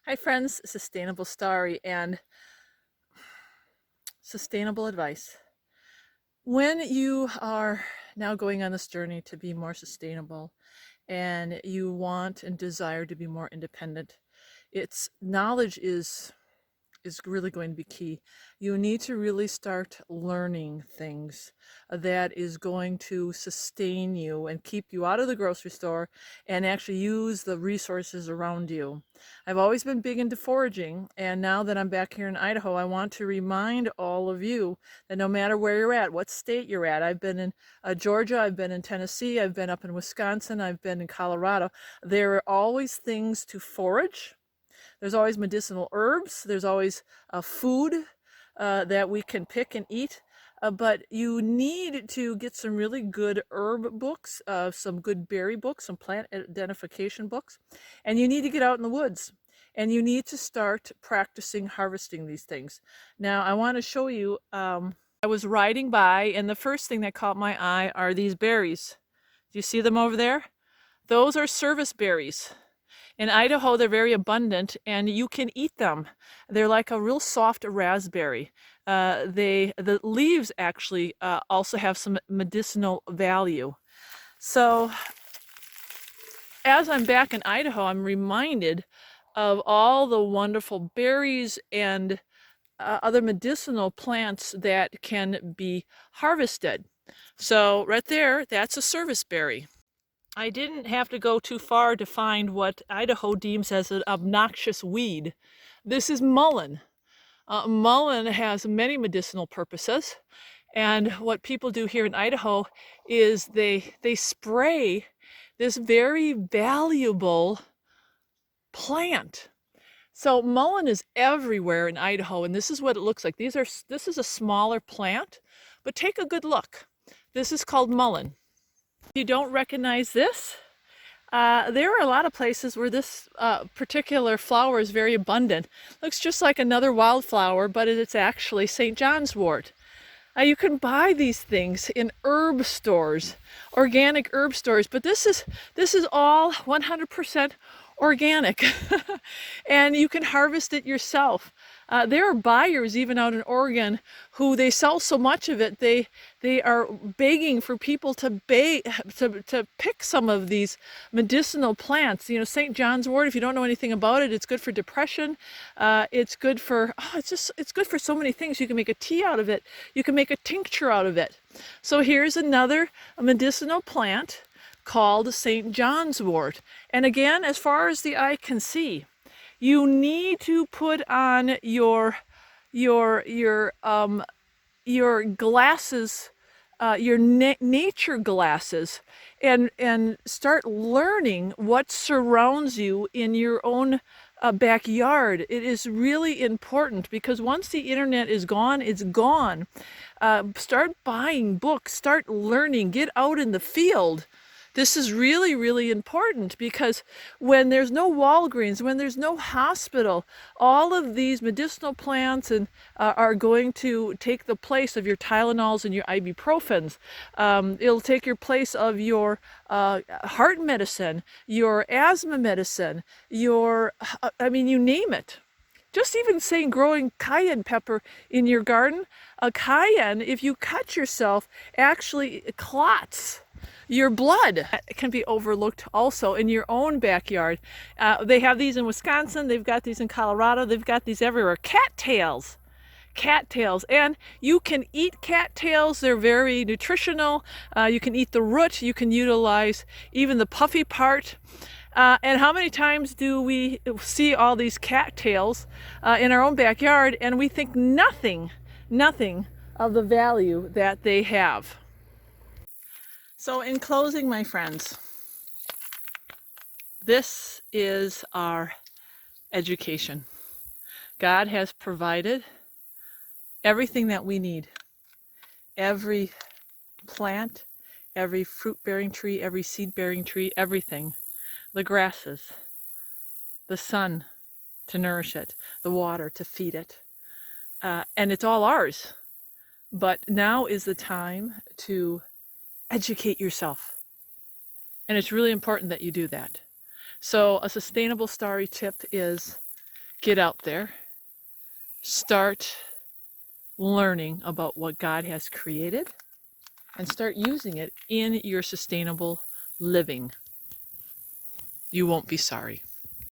Hi friends, Sustainable Starry and sustainable advice. When you are now going on this journey to be more sustainable and you want and desire to be more independent, it's knowledge is really going to be key. You need to really start learning things that is going to sustain you and keep you out of the grocery store and actually use the resources around you. I've always been big into foraging, and now that I'm back here in Idaho, I want to remind all of you that no matter where you're at, what state you're at, I've been in Georgia, I've been in Tennessee, I've been up in Wisconsin, I've been in Colorado. There are always things to forage. There's always medicinal herbs. There's always food that we can pick and eat. But you need to get some really good herb books, some good berry books, some plant identification books. And you need to get out in the woods. And you need to start practicing harvesting these things. Now, I want to show you, I was riding by, and the first thing that caught my eye are these berries. Do you see them over there? Those are service berries. In Idaho, they're very abundant, and you can eat them. They're like a real soft raspberry. The leaves actually also have some medicinal value. So as I'm back in Idaho, I'm reminded of all the wonderful berries and other medicinal plants that can be harvested. So right there, that's a service berry. I didn't have to go too far to find what Idaho deems as an obnoxious weed. This is mullein. Mullein has many medicinal purposes, and what people do here in Idaho is they spray this very valuable plant. So mullein is everywhere in Idaho, and this is what it looks like. This is a smaller plant, but take a good look. This is called mullein. If you don't recognize this, there are a lot of places where this particular flower is very abundant. Looks just like another wildflower, but it's actually St. John's wort. You can buy these things in herb stores, organic herb stores, but this is all 100% organic, and you can harvest it yourself. There are buyers even out in Oregon who they sell so much of it they are begging for people to pick some of these medicinal plants. You know, St. John's wort, if you don't know anything about it, it's good for depression. It's good for it's good for so many things. You can make a tea out of it. You can make a tincture out of it. So here's another medicinal plant called St. John's wort. And again, as far as the eye can see, you need to put on your glasses, your nature glasses, and start learning what surrounds you in your own backyard. It is really important because once the internet is gone, it's gone. Start buying books, start learning, get out in the field. This is really, really important because when there's no Walgreens, when there's no hospital, all of these medicinal plants are going to take the place of your Tylenols and your ibuprofens. It'll take your place of your heart medicine, your asthma medicine, I mean, you name it. Just even saying growing cayenne pepper in your garden, a cayenne, if you cut yourself, actually clots your blood. It can be overlooked also in your own backyard. They have these in Wisconsin, they've got these in Colorado, they've got these everywhere. Cattails. Cattails, and you can eat cattails. They're very nutritional. You can eat the root, you can utilize even the puffy part. And how many times do we see all these cattails in our own backyard and we think nothing of the value that they have? So in closing, my friends, this is our education. God has provided everything that we need. Every plant, every fruit-bearing tree, every seed-bearing tree, everything. The grasses, the sun to nourish it, the water to feed it. And it's all ours. But now is the time to educate yourself. And it's really important that you do that. So a sustainable starry tip is get out there, start learning about what God has created, and start using it in your sustainable living. You won't be sorry.